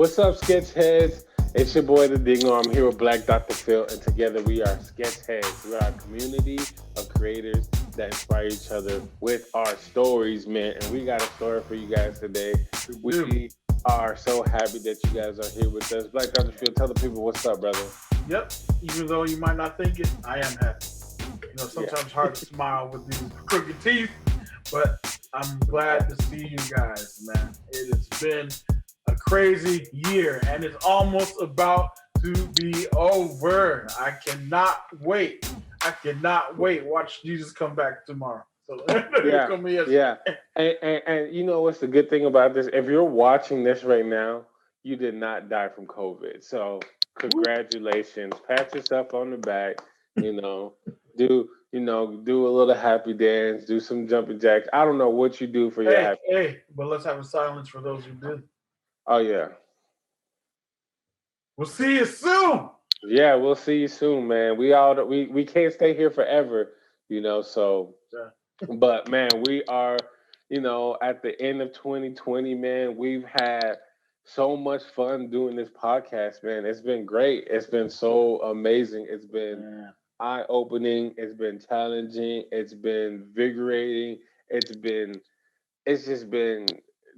What's up, Sketcheads? It's your boy, the Dingo. I'm here with Black Dr. Phil, and together we are Sketcheads. We are a community of creators that inspire each other with our stories, man. And we got a story for you guys today. We do. We are so happy that you guys are here with us. Black Dr. Phil, tell the people what's up, brother. Yep. Even though you might not think it, I am happy. Yeah. Sometimes it's hard to smile with these crooked teeth, but I'm glad to see you guys, man. It has been a crazy year, and it's almost about to be over. I cannot wait. I cannot wait. Watch Jesus come back tomorrow. So it's Yeah, gonna be yesterday. yeah. And you know what's the good thing about this? If you're watching this right now, you did not die from COVID. So congratulations. Pat yourself on the back. You know, do a little happy dance, do some jumping jacks. I don't know what you do for your Hey, happy. hey, but let's have a silence for those who did. Oh yeah. We'll see you soon. Yeah, we'll see you soon, man. We can't stay here forever, so Yeah. but man, we are, at the end of 2020, man. We've had so much fun doing this podcast, man. It's been great. It's been so amazing. It's been Yeah. eye opening. It's been challenging. It's been invigorating. It's been it's just been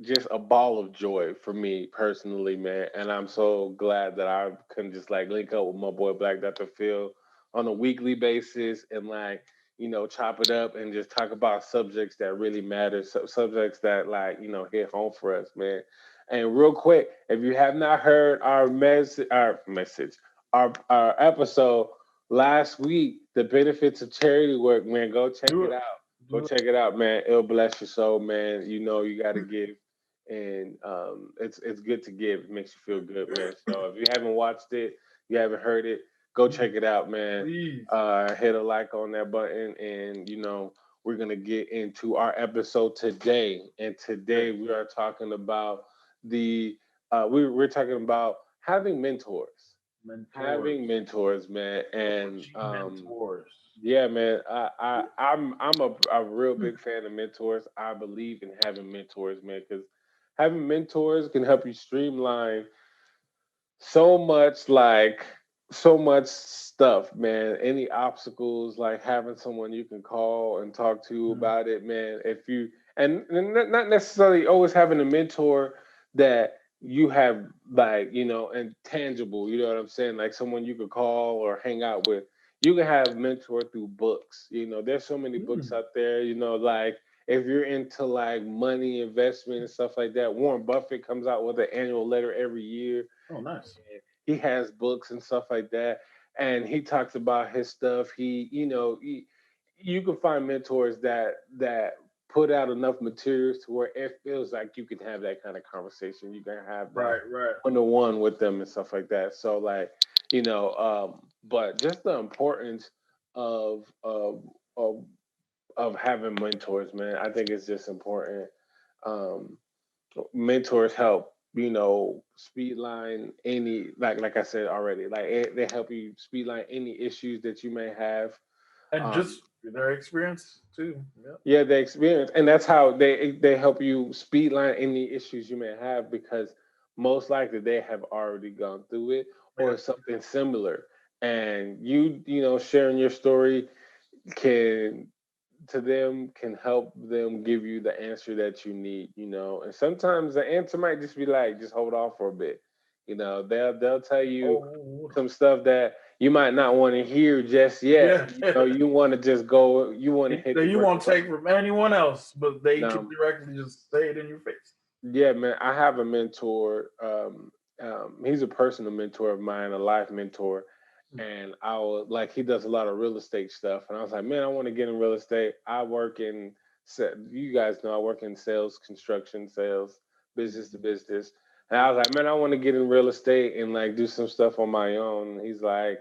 just a ball of joy for me personally, man. And I'm so glad that I can just like link up with my boy Black Dr. Phil on a weekly basis and like, chop it up and just talk about subjects that really matter, subjects that like, hit home for us, man. And real quick, if you have not heard our episode last week, the benefits of charity work, man, go check Do it it. out. Go Do it. check it out, man. It'll bless your soul, man. You know you got to give, and it's good to give. It makes you feel good, man. So if you haven't watched it, you haven't heard it, go check it out, man. Please. Hit a like on that button, and we're gonna get into our episode today. And Okay. today we are talking about we're talking about having mentors, Mentors. man, and OG mentors. yeah, man. I'm a real big fan of mentors. I believe in having mentors, man, because having mentors can help you streamline so much, like so much stuff, man. Any obstacles, like having someone you can call and talk to Mhm. about it, man. If you and not necessarily always having a mentor that you have like and tangible, you know what I'm saying, like someone you could call or hang out with. You can have mentor through books. There's so many books Mm. out there, like if you're into like money investment and stuff like that. Warren Buffett comes out with an annual letter every year. Oh, nice. He has books and stuff like that, and he talks about his stuff. You can find mentors that put out enough materials to where it feels like you can have that kind of conversation. You can have that Right, right. one to one with them and stuff like that. So like, but just the importance of of of of having mentors, man. I think it's just important. Um, Mentors help speedline any, like I said already, like they help you speedline any issues that you may have. And um just their experience too. Yep. yeah, the experience, and that's how they help you speedline any issues you may have, because most likely they have already gone through it Yeah. or something similar, and sharing your story can can help them give you the answer that you need, and sometimes the answer might just be like, just hold off for a bit. They'll tell you Oh, some stuff that you might not want to hear just yet. yeah. You want to just go, you want to hit That the you ground won't take running. from anyone else, but they can Now, directly just say it in your face. yeah, man, I have a mentor. He's a personal mentor of mine, a life mentor, and I was like, he does a lot of real estate stuff, and I was like, man, I want to get in real estate. You guys know I work in sales, construction sales, business to business, and I was like, man, I want to get in real estate and like do some stuff on my own. And he's like,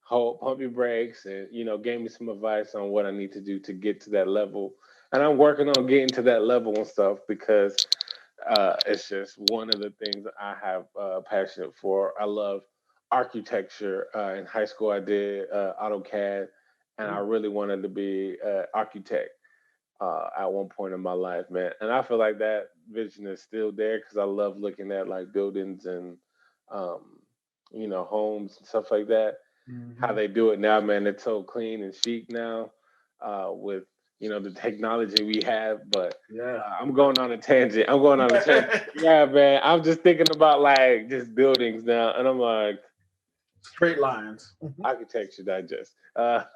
hold, pump your brakes, and gave me some advice on what I need to do to get to that level. And I'm working on getting to that level and stuff, because it's just one of the things I have passionate for. I love architecture. In high school, I did AutoCAD, and I Ooh. really wanted to be an architect. at one point in my life, man. And I feel like that vision is still there because I love looking at like buildings and um, homes and stuff like that. How Hmm. they do it now, man, it's so clean and chic now with the technology we have. But Yeah. I'm going on a tangent. I'm going on a tangent. Yeah, man. I'm just thinking about like just buildings now, and I'm like Straight lines. architecture digest. Back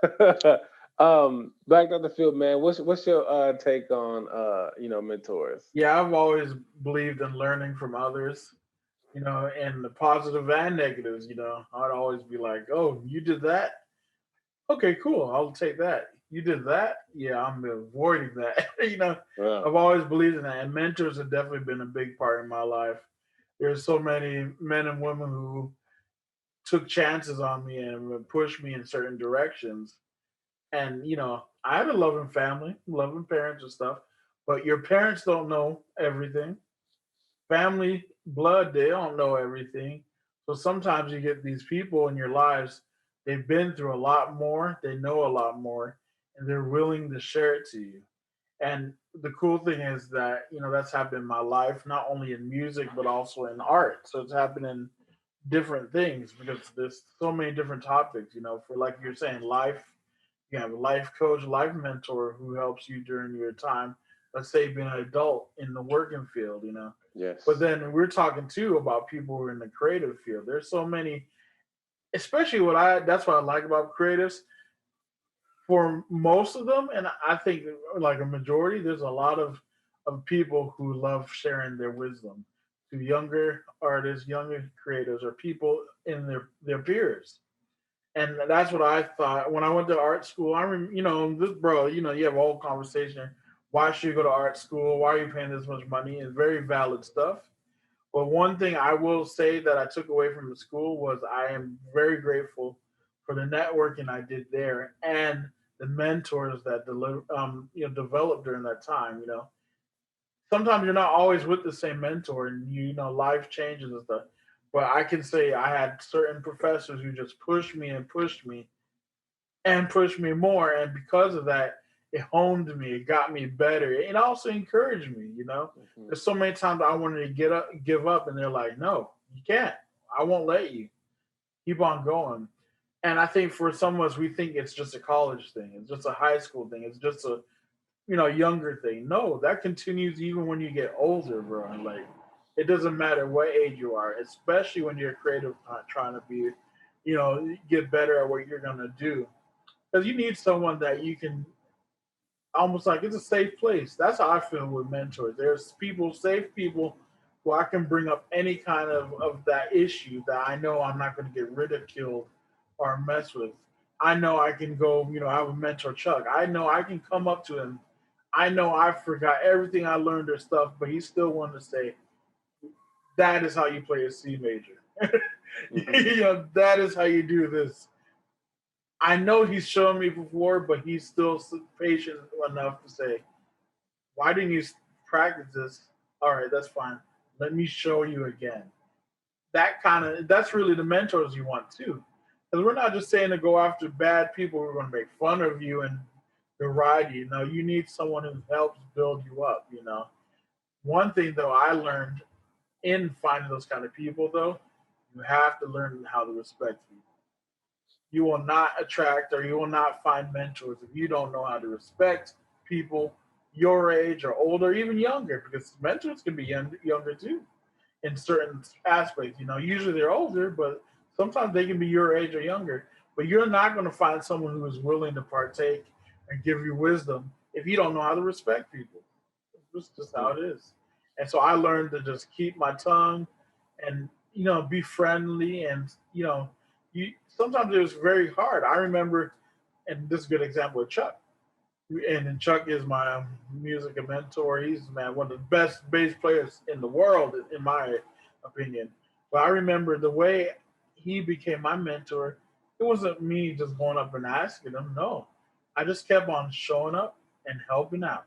on the field, man. What's your take on mentors? Yeah, I've always believed in learning from others, and the positive and negatives. I'd always be like, "Oh, you did that? Okay, cool. I'll take that. You did that? Yeah, I'm avoiding that." Yeah. I've always believed in that, and mentors have definitely been a big part in my life. There's so many men and women who took chances on me and pushed me in certain directions. And I had a loving family, loving parents and stuff, but your parents don't know everything. Family, blood, they don't know everything. So sometimes you get these people in your lives, they've been through a lot more, they know a lot more, and they're willing to share it to you. And the cool thing is that, that's happened in my life, not only in music, but also in art. So it's happened in different things because there's so many different topics, for like you're saying, life. You have a life coach, life mentor who helps you during your time, let's say being an adult in the working field. But Yes. then we're talking too about people who are in the creative field. There's so many, especially that's what I like about creatives. For most of them, and I think like a majority, there's a lot of people who love sharing their wisdom to younger artists, younger creators, or people in their peers. And that's what I thought when I went to art school. This bro, you have a whole conversation. Why should you go to art school? Why are you paying this much money? It's very valid stuff. But one thing I will say that I took away from the school was I am very grateful for the networking I did there and the mentors that developed during that time. Sometimes you're not always with the same mentor, and life changes and stuff. But I can say I had certain professors who just pushed me and pushed me and pushed me more, and because of that, it honed me, it got me better, it also encouraged me. Hmm. There's so many times I wanted to get up, give up, and they're like, "No, you can't. I won't let you. Keep on going." And I think for some of us, we think it's just a college thing, it's just a high school thing, it's just a younger thing. No, that continues even when you get older, bro. And like, it doesn't matter what age you are, especially when you're creative, trying to be, get better at what you're gonna do, because you need someone that you can almost like it's a safe place. That's how I feel with mentors. There's people, safe people, who I can bring up any kind of that issue that I know I'm not going to get ridiculed or mess with. I know I can go, I have a mentor, Chuck. I know I can come up to him. I know I forgot everything I learned or stuff, but he still wanted to say, that is how you play a C major. Hmm. That is how you do this. I know he's shown me before, but he's still patient enough to say, "Why didn't you practice this? All right, that's fine. Let me show you again." That's really the mentors you want too, because we're not just saying to go after bad people who are going to make fun of you and deride you. No, you need someone who helps build you up. One thing though I learned in finding those kind of people though, you have to learn how to respect people. You will not attract or you will not find mentors if you don't know how to respect people your age or older, even younger, because mentors can be younger too in certain aspects. Usually they're older, but sometimes they can be your age or younger. But you're not going to find someone who is willing to partake and give you wisdom if you don't know how to respect people. It's just how it is. And so I learned to just keep my tongue and be friendly, and you sometimes it was very hard. I remember, and this is a good example of Chuck. And Chuck is my music mentor. He's man one of the best bass players in the world, in my opinion. But I remember the way he became my mentor. It wasn't me just going up and asking him. No, I just kept on showing up and helping out.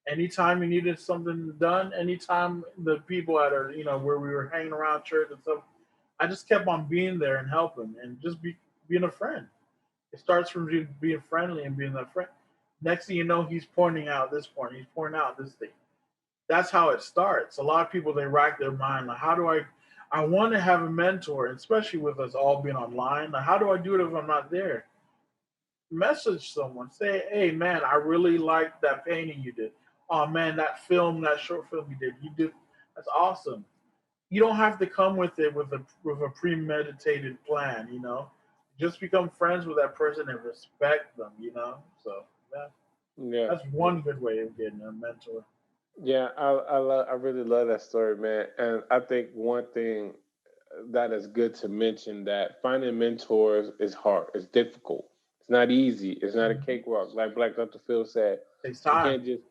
Anytime he needed something done, anytime the people at our, where we were hanging around church and stuff, I just kept on being there and helping and just being a friend. It starts from being friendly and being a friend. Next thing you know, he's pointing out this point, he's pointing out this thing. That's how it starts. A lot of people, they rack their mind like, how do I want to have a mentor, especially with us all being online. Like, how do I do it if I'm not there? Message someone, say, hey man, I really like that painting you did. Oh man, that short film you did, that's awesome. You don't have to come with it with a premeditated plan, you know. Just become friends with that person and respect them, you know. So yeah, Yeah. that's one good way of getting a mentor. Yeah, I really love that story, man. And I think one thing that is good to mention that finding mentors is hard. It's difficult. It's not easy. It's not a Mhm. cakewalk. Like Black Dr. Phil said, Takes you time. can't just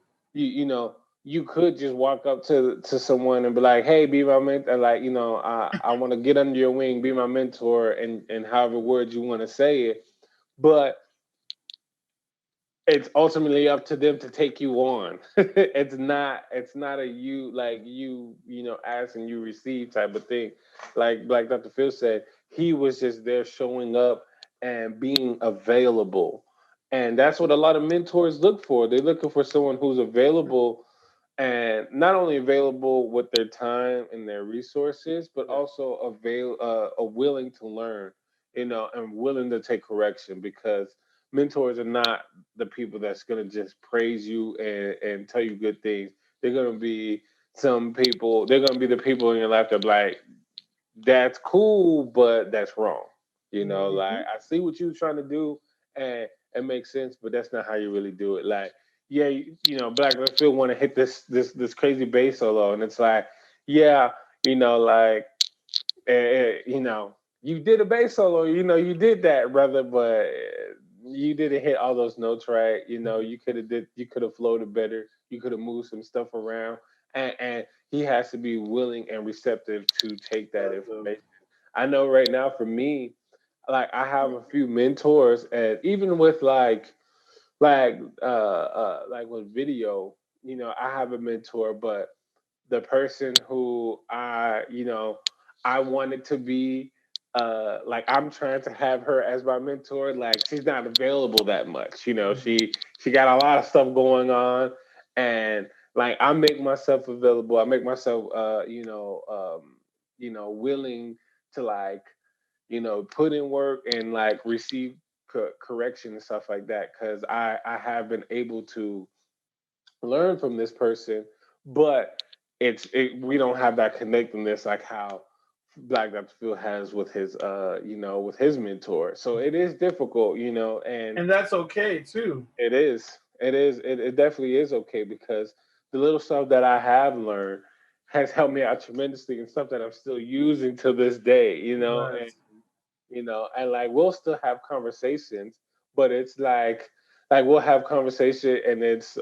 you could just walk up to someone and be like, "Hey, be my mentor." Like, I want to get under your wing, be my mentor, and however words you want to say it. But it's ultimately up to them to take you on. It's not a ask and you receive type of thing. Like Dr. Phil said, he was just there showing up and being available. And that's what a lot of mentors look for. They're looking for someone who's available, and not only available with their time and their resources, but Yeah, also willing to learn, and willing to take correction, because mentors are not the people that's going to just praise you and tell you good things. They're going to be they're going to be the people in your life that be like, that's cool, but that's wrong. Like, hmm I see what you're trying to do, and it makes sense, but that's not how you really do it. Like, yeah, Black Left Field want to hit this crazy bass solo, and it's like, yeah, like, you did a bass solo, you did that, brother, but you didn't hit all those notes right. You could have flowed it better. You could have moved some stuff around, and he has to be willing and receptive to take that that's information. I know right now for me, like, I have a few mentors, and even with like with video, I have a mentor, but the person who I wanted to be, like, I'm trying to have her as my mentor, like, she's not available that much. She got a lot of stuff going on, and like, I make myself available. I make myself willing to, like, put in work and, like, receive correction and stuff like that, because I have been able to learn from this person, but we don't have that connectedness like how Black Dr. Phil has with his mentor. So it is difficult, and and that's okay too. it definitely is okay, because the little stuff that I have learned has helped me out tremendously, and stuff that I'm still using to this day, Nice. and like, we'll still have conversations, but it's like we'll have conversation, and it's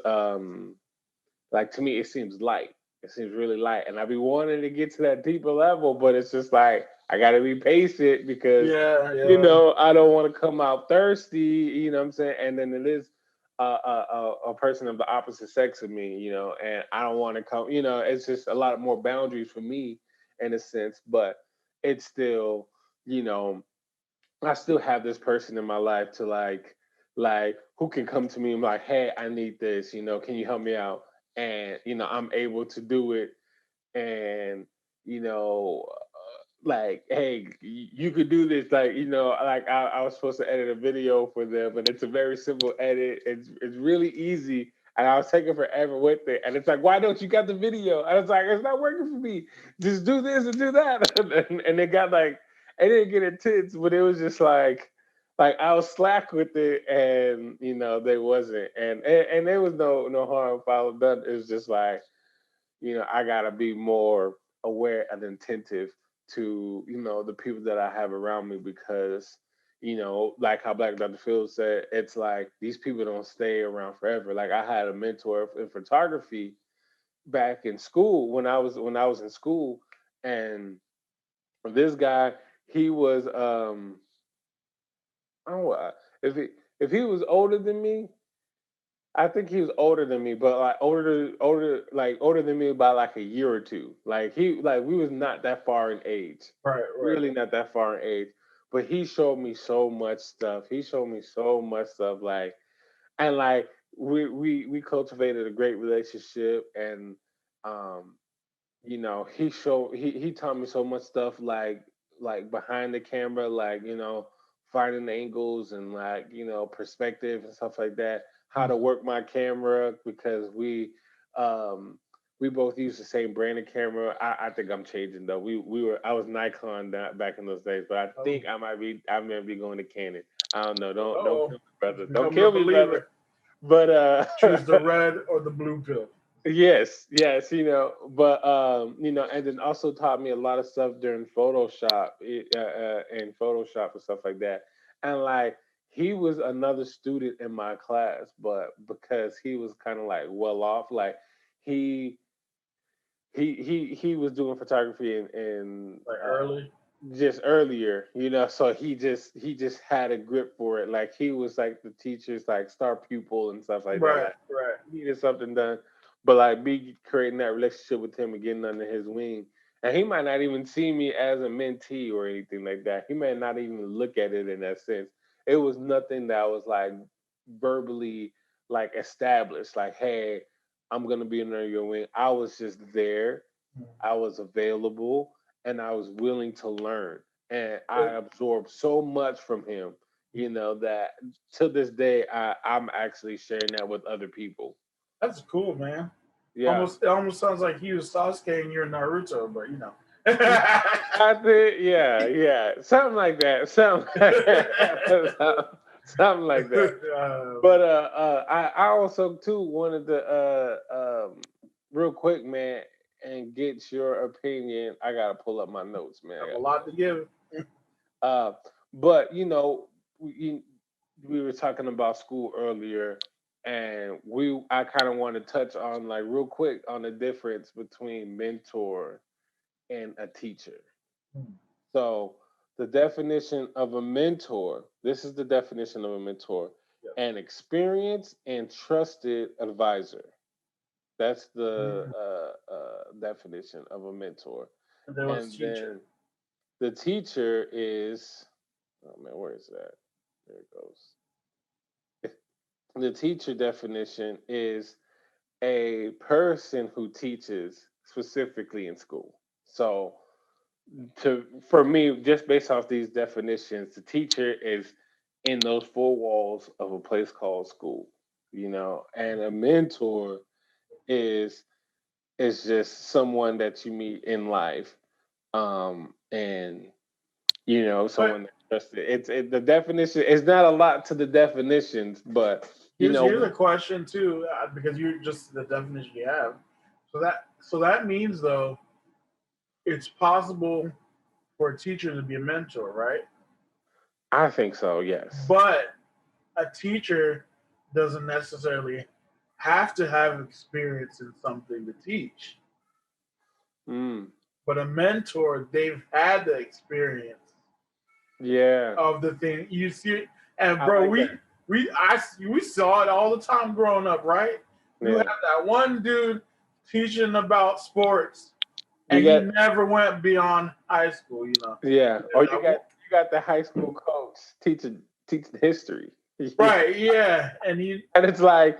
like, to me, it seems light. It seems really light, and I be wanting to get to that deeper level, but it's just like, I gotta be patient, because Yeah, yeah. I don't want to come out thirsty. You know what I'm saying? And then it is a person of the opposite sex of me. And I don't want to come. It's just a lot more boundaries for me, in a sense, but it's still, you know, I still have this person in my life to, like, who can come to me and be like, hey, I need this, can you help me out? And I'm able to do it, and like, hey, you could do this, like, like, I was supposed to edit a video for them, but it's a very simple edit. It's really easy, and I was taking forever with it, and it's like, why don't you got the video? And it's like, it's not working for me. Just do this and do that. And it got like, it didn't get intense, but it was just like I was slack with it, and they wasn't, and there was no harm foul done. It was just like, I gotta be more aware and attentive to, the people that I have around me, because, like how Black Dr. Phil said, it's like, these people don't stay around forever. Like, I had a mentor in photography back in school, when I was in school, and this guy, he was, I don't know, if he was older than me. I think he was older than me, but like older than me by like a year or two. Like we was not that far in age, Right, right. really not that far in age. But he showed me so much stuff. He showed me so much stuff, like, and like, we cultivated a great relationship, and um, he taught me so much stuff, like behind the camera, like finding angles and like perspective and stuff like that, how to work my camera, because we both use the same brand of camera. I think I'm changing though. I was Nikon back in those days, but I Oh, think I might be going to Canon. I don't know. Don't kill oh, me, brother. Don't becoming a kill me, brother. believer. But Choose the red or the blue pill. yes, yes, but and then also taught me a lot of stuff during Photoshop, and Photoshop and stuff like that. And like he was another student in my class, but because he was kind of like well off, like he he was doing photography and Like early. just earlier, so he just had a grip for it. Like he was like the teacher's like star pupil and stuff like that. Right, Like right. he needed something done, but like me creating that relationship with him and getting under his wing, and he might not even see me as a mentee or anything like that. He may not even look at it in that sense. It was nothing that was like verbally like established. Like, hey, I'm gonna be under your wing. I was just there. I was available, and I was willing to learn. And I It- absorbed so much from him, that to this day I'm actually sharing that with other people. that's cool, man. Yeah. Almost, it almost sounds like he was Sasuke and you're Naruto, but Yeah, I think, yeah, yeah, something like that, something like that, something like that. But I also too wanted to real quick, man, and get your opinion. I gotta pull up my notes, man. have a lot to give. Uh, but we were talking about school earlier, and I kind of want to touch on like real quick on the difference between mentor and a teacher. So the definition of a mentor, this is the definition of a mentor: Yep. an experienced and trusted advisor. That's the Mm. definition of a mentor. And there was And teacher. then the teacher is, oh man, where is that? There it goes. The teacher definition is a person who teaches specifically in school. So for me, just based off these definitions, the teacher is in those four walls of a place called school, and a mentor is just someone that you meet in life, and But someone that's trusted. The definition is not a lot to the definitions, but here's a question too, because you're just the definition you have. So that means though it's possible for a teacher to be a mentor, right? I think so. Yes. But a teacher doesn't necessarily have to have experience in something to teach. Mm, But a mentor, they've had the experience yeah, of the thing. You see it, and I bro, like we that. we I we saw it all the time growing up, right? You have Yeah, that one dude teaching about sports, you and got, he never went beyond high school. yeah, or There's that one, you got the high school coach teaching history. right? Yeah, and he And it's like,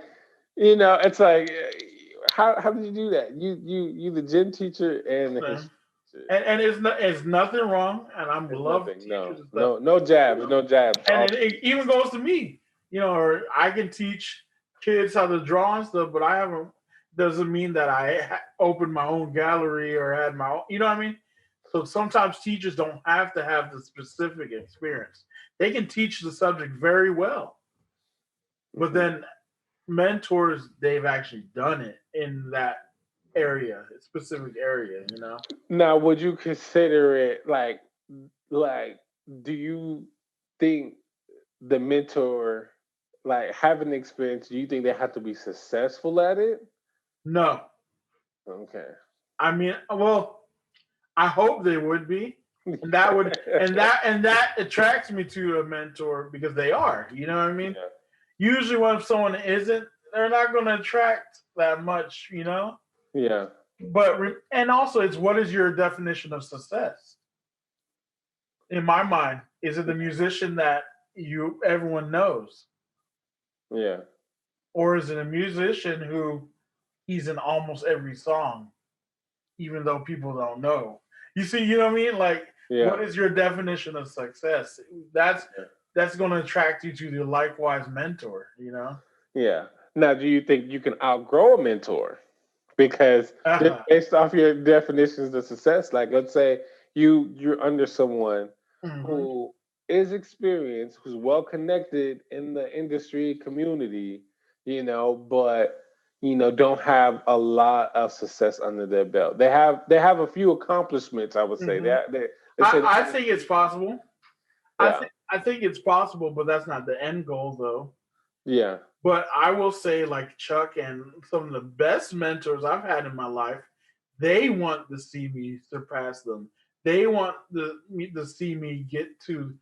how did you do that? You the gym teacher and the history teacher. and it's nothing wrong, and I It's love nothing. teachers No, and stuff. no, no jabs, no jabs. And All it even goes to me, or I can teach kids how to draw and stuff, but I haven't. Doesn't mean that I opened my own gallery or had my own. You know what I mean? So sometimes teachers don't have to have the specific experience. They can teach the subject very well, but mhm. then mentors they've actually done it in that area, specific area. Now, would you consider it like do you think the mentor, like having experience, do you think they have to be successful at it? No, Okay. I mean, well, I hope they would be, and that attracts me to a mentor because they are. You know what I mean? Yeah. Usually, when someone isn't, they're not going to attract that much. Yeah. And also, it's what is your definition of success? In my mind, is it the musician that everyone knows? Yeah. Or is it a musician who he's in almost every song, even though people don't know? You see, you know what I mean? Like, Yeah. what is your definition of success? That's that's going to attract you to the likewise mentor. You know. Yeah. Now, do you think you can outgrow a mentor? Because just based off your definitions of success, like let's say you're under someone Hmm. who is experienced, who's well connected in the industry community, but don't have a lot of success under their belt. They have a few accomplishments, I would say. Hmm. They say they I have, think it's possible. yeah, I think it's possible, but that's not the end goal, though. yeah, But I will say, like Chuck and some of the best mentors I've had in my life, they want to see me surpass them. They want to see me get to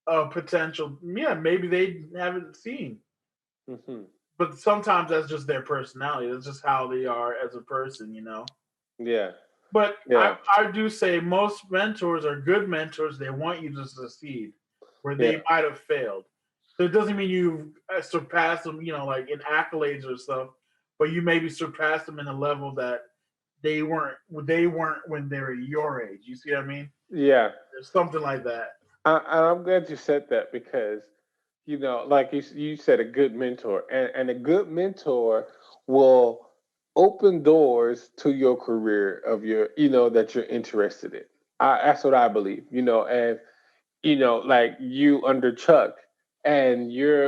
a potential, yeah, maybe they haven't seen. hmm, But sometimes that's just their personality. That's just how they are as a person, you know. yeah, But yeah, I do say most mentors are good mentors. They want you to succeed where yeah, they might have failed. So it doesn't mean you surpass them, you know, like in accolades or stuff, but you maybe surpass them in a level that they weren't when they were your age. You see what I mean? yeah. There's something like that. I'm glad you said that because like you said, a good mentor, and a good mentor will open doors to your career of your that you're interested in. That's what I believe. And like you under Chuck, and you're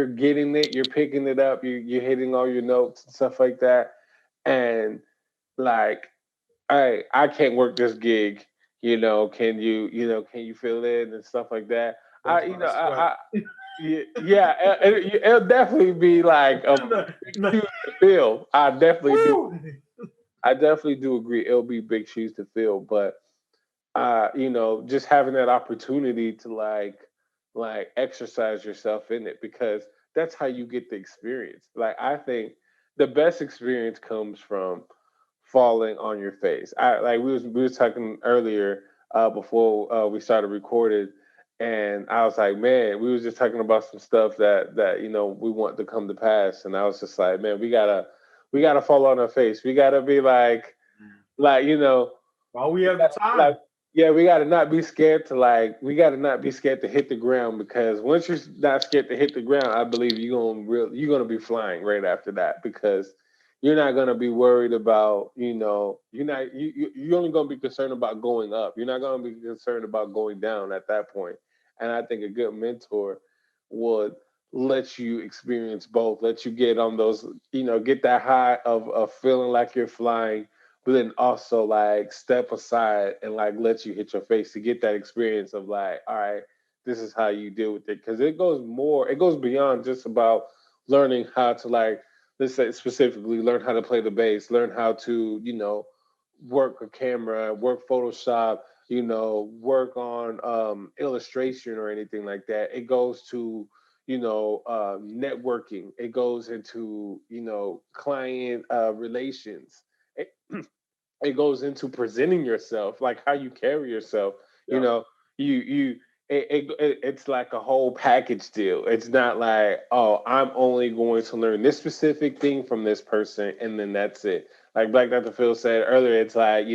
getting it, you're picking it up, you're hitting all your notes and stuff like that, and like I can't work this gig. Can you fill in and stuff like that? I That's you when I know sweat. yeah, it'll definitely be like a No, big no. shoes to fill. Woo! I definitely do agree. It'll be big shoes to fill, but just having that opportunity to like exercise yourself in it because that's how you get the experience. Like I think the best experience comes from falling on your face. I like we was talking earlier before we started recording, and I was like, man, we was just talking about some stuff that we want to come to pass, and I was just like, man, we gotta fall on our face. We gotta be like While we we have the gotta be like, time. yeah, we gotta not be scared to hit the ground because once you're not scared to hit the ground, I believe you're gonna be flying right after that because you're not gonna be worried about, you're only gonna be concerned about going up. You're not gonna be concerned about going down at that point. And I think a good mentor would let you experience both, let you get on those, get that high of feeling like you're flying, but then also like step aside and like let you hit your face to get that experience of like, all right, this is how you deal with it. Cause it goes beyond just about learning how to like, let's say specifically learn how to play the bass, learn how to, work a camera, work Photoshop, work on illustration or anything like that. It goes to, networking. It goes into, client relations. It, it goes into presenting yourself, like how you carry yourself. You Yep. know, you it's like a whole package deal. It's not like, oh, I'm only going to learn this specific thing from this person, and then that's it. Like Black Dr. Phil said earlier, it's like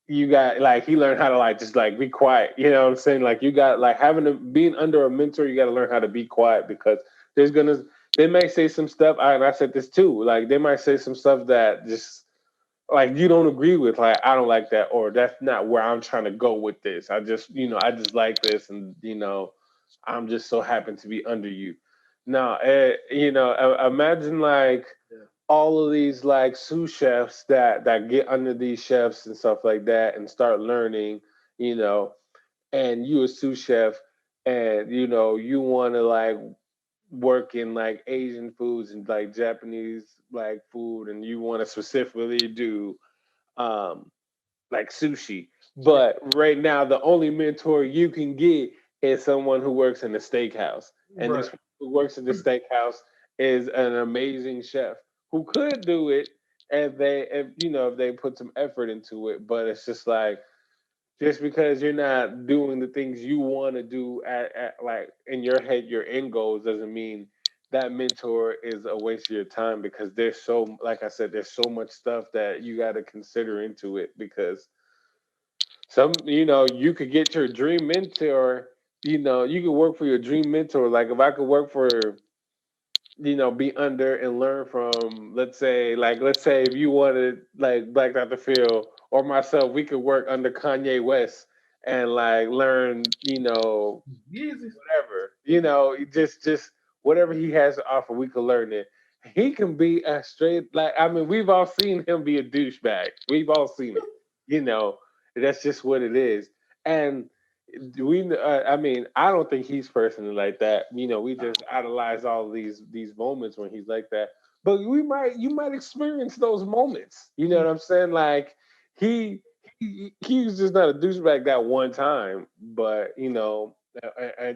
you got like he learned how to like just like be quiet. You know what I'm saying? Like you got like being under a mentor, you got to learn how to be quiet because there's gonna they may say some stuff. And I said this too. Like they might say some stuff that just like you don't agree with, like I don't like that, or that's not where I'm trying to go with this. I just like this, and I'm just so happen to be under you. Now, imagine like Yeah. all of these like sous chefs that get under these chefs and stuff like that and start learning, you know, and you a sous chef, and you want to like work in like Asian foods and like Japanese like food, and you want to specifically do um, like sushi. Yeah. But right now, the only mentor you can get is someone who works in a steakhouse, and this Right. who works in the steakhouse is an amazing chef who could do it if they put some effort into it. But it's just like just because you're not doing the things you want to do at like in your head, your end goals doesn't mean that mentor is a waste of your time because there's so, like I said, there's so much stuff that you got to consider into it because you could get your dream mentor, you could work for your dream mentor. Like if I could work for, be under and learn from, let's say if you wanted like Black Dr. Phil or myself, we could work under Kanye West and like learn, Easy. whatever, just whatever he has to offer, we could learn it. He can be a straight, like, I mean, we've all seen him be a douchebag. We've all seen it. You know, that's just what it is. And I mean, I don't think he's personally like that. We just idolize all these moments when he's like that. But you might experience those moments. You know what I'm saying? Like he he was just not a douchebag that one time, but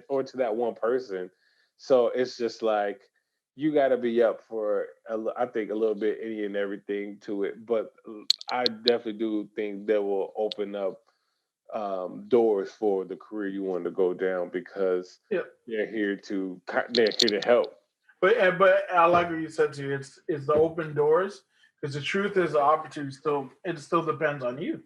or to that one person. So it's just like you got to be up for, I think, a little bit any and everything to it. But I definitely do think that will open up doors for the career you want to go down because Yeah. they're here to help. But I like what you said too. It's the open doors because the truth is the opportunity still depends on you.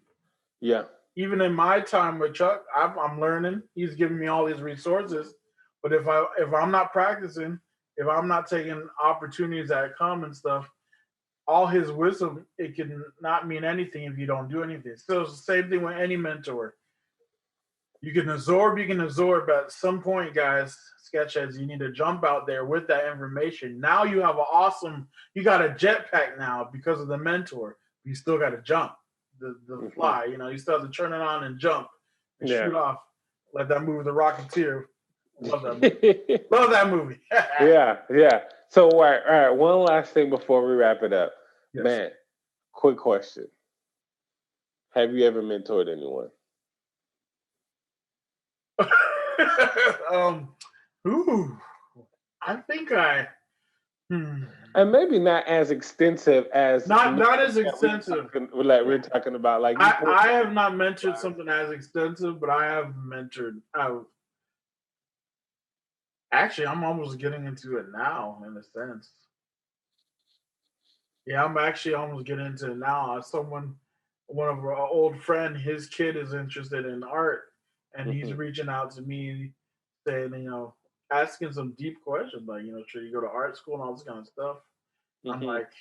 Yeah. Even in my time with Chuck, I'm learning. He's giving me all these resources, but if I'm not practicing, if I'm not taking opportunities that come and stuff, all his wisdom it can not mean anything if you don't do anything. So it's the same thing with any mentor. You can absorb. But at some point, guys, sketchheads, you need to jump out there with that information. Now you have you got a jetpack now because of the mentor. You still got to jump, the Hmm. fly. You still have to turn it on and jump and Yeah. shoot off. Like that movie, The Rocketeer. Love that movie. Love that movie. Yeah, yeah. So, all right. One last thing before we wrap it up, Yes. man. Quick question: have you ever mentored anyone? um. Ooh. I think I. Hmm. And maybe not as extensive as the Not mentoring as that we're extensive. talking, like Yeah. we're talking about. Like you pulled I have not the mentored lines. something as extensive, but I have mentored. Actually, I'm almost getting into it now, in a sense. Yeah, I'm actually almost getting into it now. One of our old friend, his kid is interested in art, and he's Hmm. reaching out to me, saying, asking some deep questions, like, should you go to art school and all this kind of stuff. I'm Hmm. like,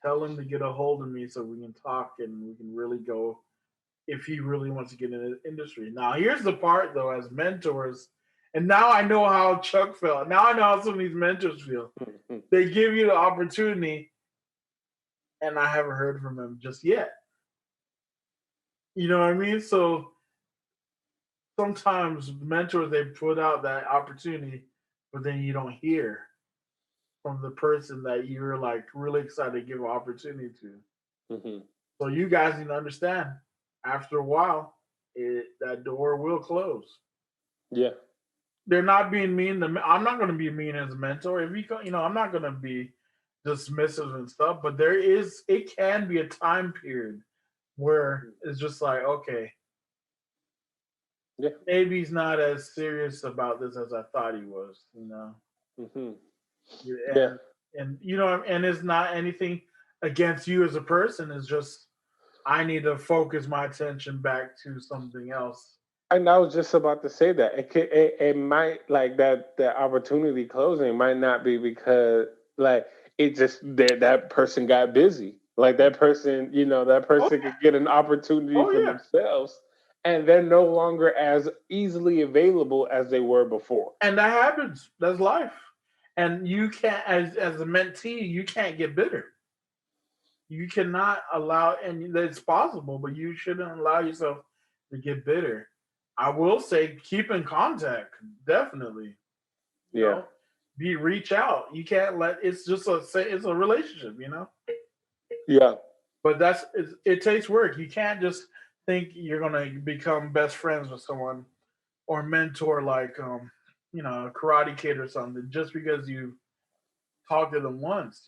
tell him to get a hold of me so we can talk and we can really go if he really wants to get into the industry. Now, here's the part though, as mentors, and now I know how Chuck felt. Now I know how some of these mentors feel. Hmm. They give you the opportunity, and I haven't heard from him just yet. You know what I mean? So sometimes mentors they put out that opportunity, but then you don't hear from the person that you're like really excited to give an opportunity to. Hmm. So you guys need to understand. After a while, that door will close. Yeah. They're not being mean. I'm not going to be mean as a mentor. If I'm not going to be dismissive and stuff. But it can be a time period where Hmm. it's just like, okay, Yeah. maybe he's not as serious about this as I thought he was. Hmm. Yeah, Yeah. and it's not anything against you as a person. It's just I need to focus my attention back to something else. And I was just about to say that it might, like, that opportunity closing might not be because, like, it just that person got busy. Like that Oh person yeah, could get an opportunity oh for yeah. themselves, and they're no longer as easily available as they were before. And that happens. That's life. And you can't, as a mentee, you can't get bitter. You cannot allow, and it's possible, but you shouldn't allow yourself to get bitter. I will say, keep in contact, definitely. You Yeah. know, be reach out. You can't let it's a relationship. Yeah. But it takes work. You can't just think you're gonna become best friends with someone or mentor like a Karate Kid or something just because you talk to them once.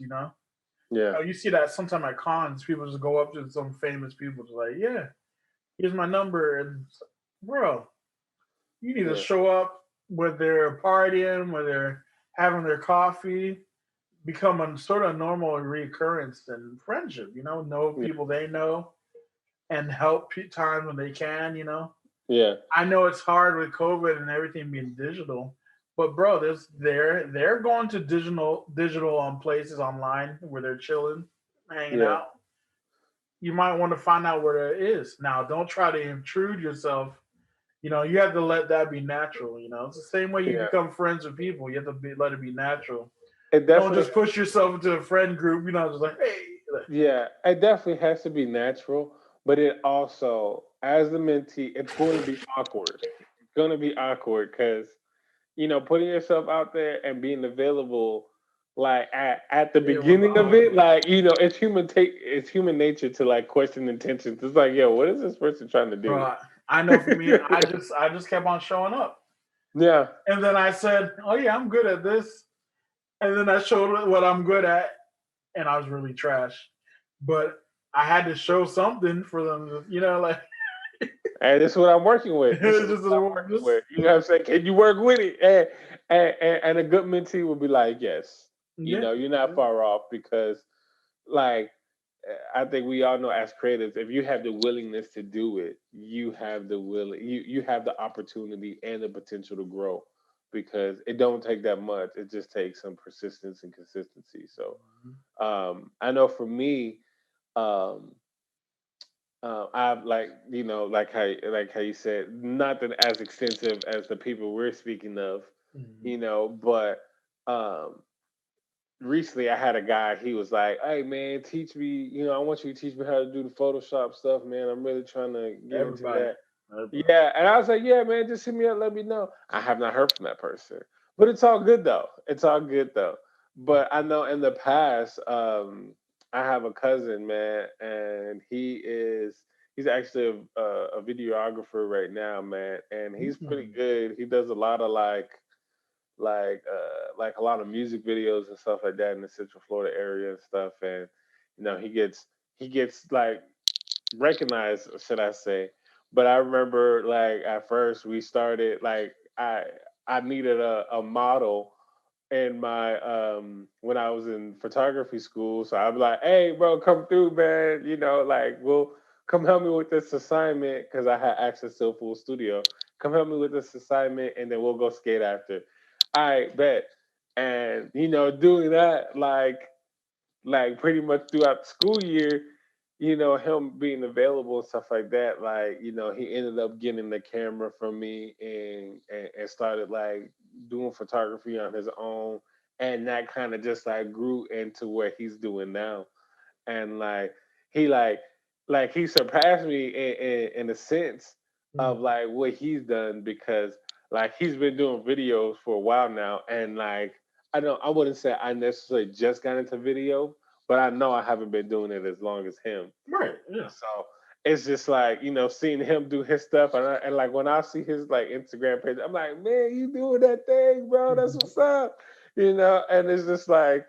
Yeah. You see that sometimes at cons, people just go up to some famous people, just like, yeah, here's my number, and bro, you need to Yeah. show up whether they're partying, whether having their coffee, become a sort of normal reoccurrence and friendship. Know Yeah. people they know and help times when they can. Yeah. I know it's hard with COVID and everything being digital, but bro, they're going to digital places online where they're chilling, hanging Yeah. out. You might want to find out where it is. Now, don't try to intrude yourself. You have to let that be natural. It's the same way you Yeah. become friends with people. You have to let it be natural. It Don't definitely just push yourself into a friend group. Just like, hey, Yeah, it definitely has to be natural, but it also, as the mentee, it's going to be awkward. It's going to be awkward because, putting yourself out there and being available, like at the it was beginning of it, awkward, like, it's human nature to like question intentions. It's like, yo, what is this person trying to do? bro. I know for me, I just kept on showing up, Yeah, and then I said, oh yeah, I'm good at this, and then I showed what I'm good at, and I was really trash, but I had to show something for them. Like and this is what I'm working with. This it's is what just I'm working with. You know what I'm saying? Can you work with it? And a good mentee will be like, yes, yeah, you're not far off because like I think we all know as creatives, if you have the willingness to do it, you have the you have the opportunity and the potential to grow because it don't take that much. It just takes some persistence and consistency. So I know for me, um, I've like like how you said, not that as extensive as the people we're speaking of, Mhm. but um, recently I had a guy, he was like, hey man, teach me, I want you to teach me how to do the Photoshop stuff, man. I'm really trying to get into Everybody, that. everybody. Yeah. And I was like, yeah, man, just hit me up, let me know. I have not heard from that person. But it's all good though. It's all good though. But I know in the past, I have a cousin, man, and he's actually a videographer right now, man, and he's pretty Mhm. good. He does a lot of like a lot of music videos and stuff like that in the Central Florida area and stuff. And he gets like recognized, should I say? But I remember like at first we started like I needed a model in my when I was in photography school. So I'd be like, hey bro, come through, man. Like we'll come help me with this assignment because I had access to a full studio. Come help me with this assignment and then we'll go skate after. I bet. And doing that like pretty much throughout the school year, him being available and stuff like that, like, he ended up getting the camera from me and started like doing photography on his own. And that kind of just like grew into what he's doing now. And he he surpassed me in a sense of Mhm. like what he's done because like he's been doing videos for a while now and like I wouldn't say I necessarily just got into video, but I know I haven't been doing it as long as him. Right, yeah. So it's just like, seeing him do his stuff and like when I see his like Instagram page, I'm like, man, you doing that thing, bro. That's what's up. And it's just like,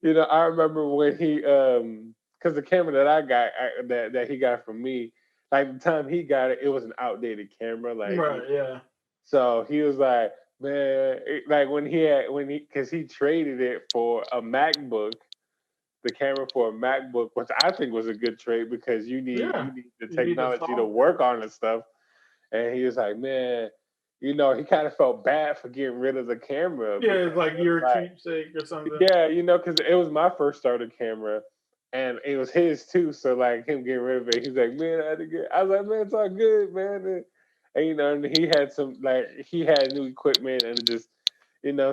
I remember when he because the camera that I got that he got from me, like the time he got it, it was an outdated camera, like Right, yeah. so he was like, man, like because he traded it for a MacBook, the camera for a MacBook, which I think was a good trade because you need Yeah. you need the You need the technology to software. work on and stuff. And he was like, man, he kind of felt bad for getting rid of the camera Yeah, because it's like it was you're a like, keepsake or something. yeah, because it was my first starter camera. And it was his too, so like him getting rid of it, he's like, man, I had to get. I was like, man, it's all good, man. And and he had he had new equipment, and it just,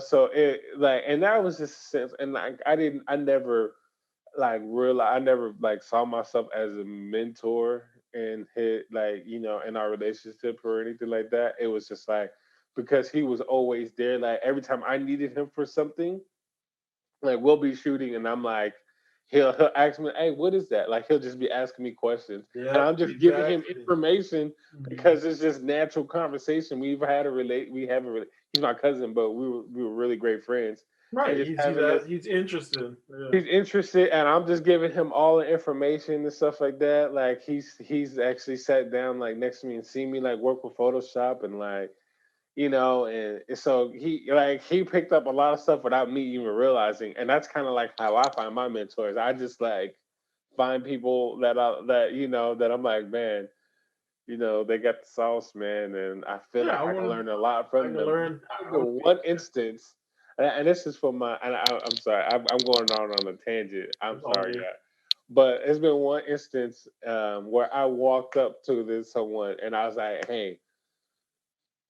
so it like, and that was just a sense, and like I never I never like saw myself as a mentor in his like in our relationship or anything like that. It was just like because he was always there. Like every time I needed him for something, like we'll be shooting, and I'm like, he'll ask me, "Hey, what is that?" Like he'll just be asking me questions, and Yep, I'm just giving him exactly. information Mhm. because it's just natural conversation. We have a he's my cousin, but we were really great friends, and Right. just He's having this he's interested. Yeah. he's interested and I'm just giving him all the information and stuff like that. Like he's actually sat down like next to me and seen me like work with Photoshop and like and so he picked up a lot of stuff without me even realizing, and that's kind of like how I find my mentors. I just like find people that I'm like, man, they got the sauce, man, and I feel Yeah, like I I can want learn a lot I from can them. learn There's how to been be. one instance, and this is for my, and I'm sorry, I'm going on a tangent. I'm It's all sorry, good. guys. But it's been one instance where I walked up to this someone and I was like, "Hey,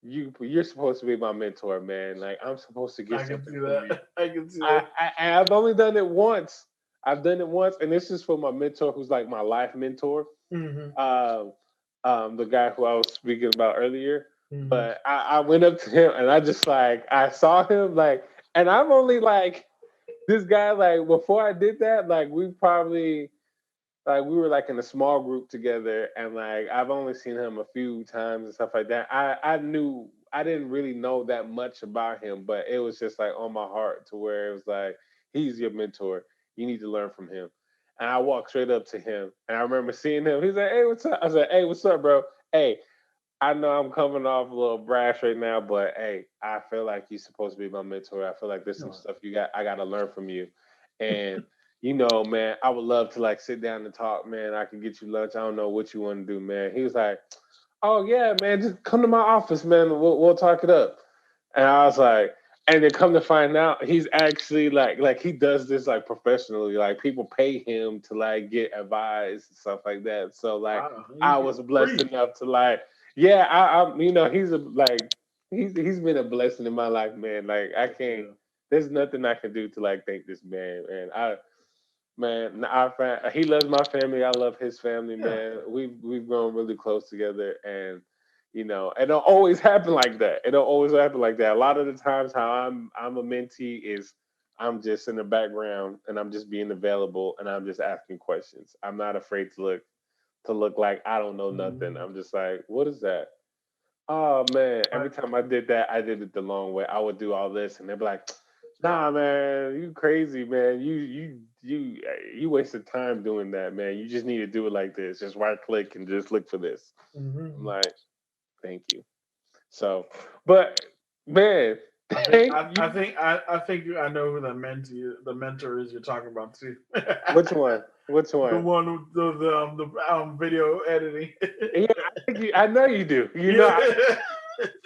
you're supposed to be my mentor, man. Like I'm supposed to get I can something see from you. that. I can see I, that. I've only done it once. I've done it once, and this is for my mentor, who's like my life mentor, Hmm. um, the guy who I was speaking about earlier. Hmm. But I went up to him and I just like I saw him like, and I'm only like this guy like before I did that like we were like in a small group together, and like I've only seen him a few times and stuff like that. I knew I didn't really know that much about him, but it was just like on my heart to where it was like he's your mentor. You need to learn from him. And I walked straight up to him, and I remember seeing him. He's like, "Hey, what's up?" I said, "Hey, what's up, bro? Hey, I know I'm coming off a little brash right now, but hey, I feel like you're supposed to be my mentor. I feel like there's some No. stuff I gotta learn from you. And man, I would love to like sit down and talk, man. I can get you lunch. I don't know what you want to do, man. He was like, "Oh yeah, man, just come to my office, man. We'll talk it up." And I was like, and then come to find out, he's actually like he does this like professionally. Like people pay him to like get advice and stuff like that. So like Wow, you I get was blessed free. enough to like, yeah, I'm he's a like he's been a blessing in my life, man. Like I can't. Yeah. There's nothing I can do to like thank this man, and he loves my family. I love his family, Yeah. man. We've grown really close together, and it don't always happen like that. It don't always happen like that. A lot of the times, how I'm a mentee is I'm just in the background and I'm just being available and I'm just asking questions. I'm not afraid to look like I don't know nothing. Mhm. I'm just like, what is that? Oh man, I, every time I did that, I did it the long way. I would do all this, and they'd be like, "Nah, man, you crazy, man. You wasted time doing that, man. You just need to do it like this. Just right click and just look for this." I'm mhm. like, "Thank you." So, but man, I think thank I, I you. think I think I know who the mentor is you're talking about too. Which one? Which The one? one with the video editing. Yeah, I know you do. Yeah.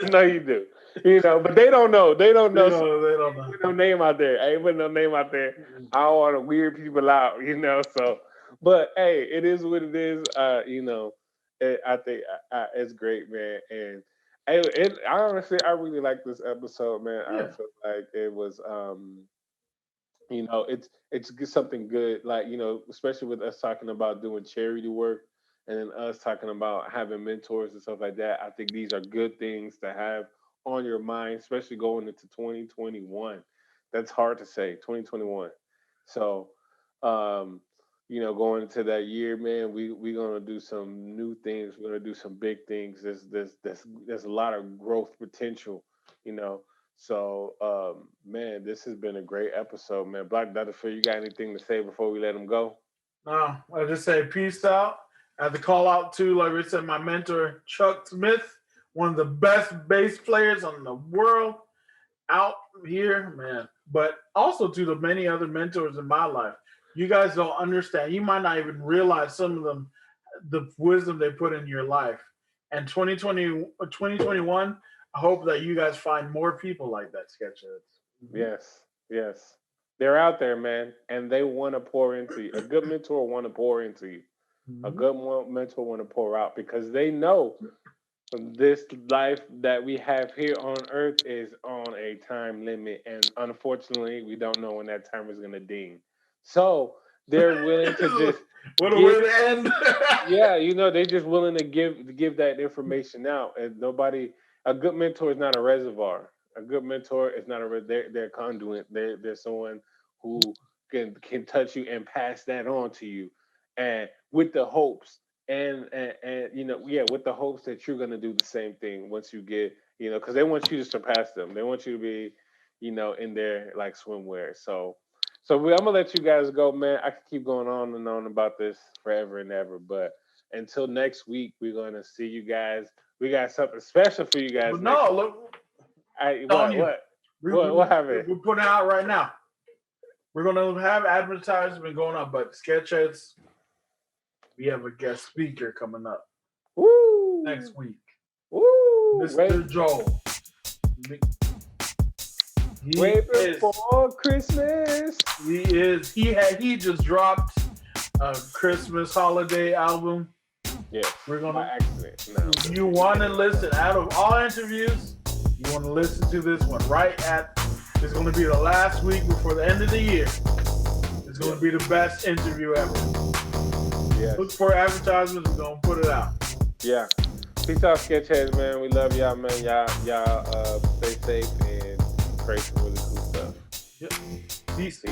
I know you do. But they don't know. They don't know. So They I don't ain't know. put no name out there. I ain't put no name out there. Mm-mm. I don't want to weird people out. So, but hey, it is what it is. I think it's great, man. And I honestly, I really like this episode, man. I Yeah. feel like it was, it's something good, like especially with us talking about doing charity work, and then us talking about having mentors and stuff like that. I think these are good things to have on your mind, especially going into 2021. That's hard to say, 2021. So, um going into that year, man, we gonna do some new things. We're gonna do some big things. There's a lot of growth potential, you know so, man, this has been a great episode, man. Black Dr. Phil, you got anything to say before we let him go? No, I just say peace out. I have to call out to, like we said, my mentor Chuck Smith, one of the best bass players on the world out here, man. But also to the many other mentors in my life. You guys don't understand. You might not even realize some of them, the wisdom they put in your life. And 2021, I hope that you guys find more people like that, Sketcheads. Mhm. Yes, yes. They're out there, man, and they want to pour into you. A good mentor want to pour into you. A Mhm. good mentor want to pour out because they know this life that we have here on earth is on a time limit, and unfortunately we don't know when that time is going to ding. So they're willing to just What a give. way to end. Yeah, they just willing to give that information out, and nobody. A good mentor is not a reservoir. A good mentor is not they're a conduit. They're someone who can touch you and pass that on to you, and with the hopes and yeah, with the hopes that you're gonna do the same thing once you get because they want you to surpass them. They want you to be in their like swimwear. I'm gonna let you guys go, man. I could keep going on and on about this forever and ever, but until next week, we're gonna see you guys. We got something special for you guys But next no, week. look. What? you. What happened? We're putting it out right now. We're gonna have advertisement going on, but Sketcheads, we have a guest speaker coming up Woo! next week. Woo! Mr. Joel. Way before Christmas. He just dropped a Christmas holiday album. Yeah, we're gonna. By accident. No, you want to listen out of all interviews? You want to listen to this one right at. It's going to be the last week before the end of the year. It's going to be the best interview ever. Yeah. Look for advertisements. We're going to put it out. Yeah. Peace out, Sketcheads, man. We love y'all, man. Y'all stay safe and pray some really cool stuff. Yep. Peace.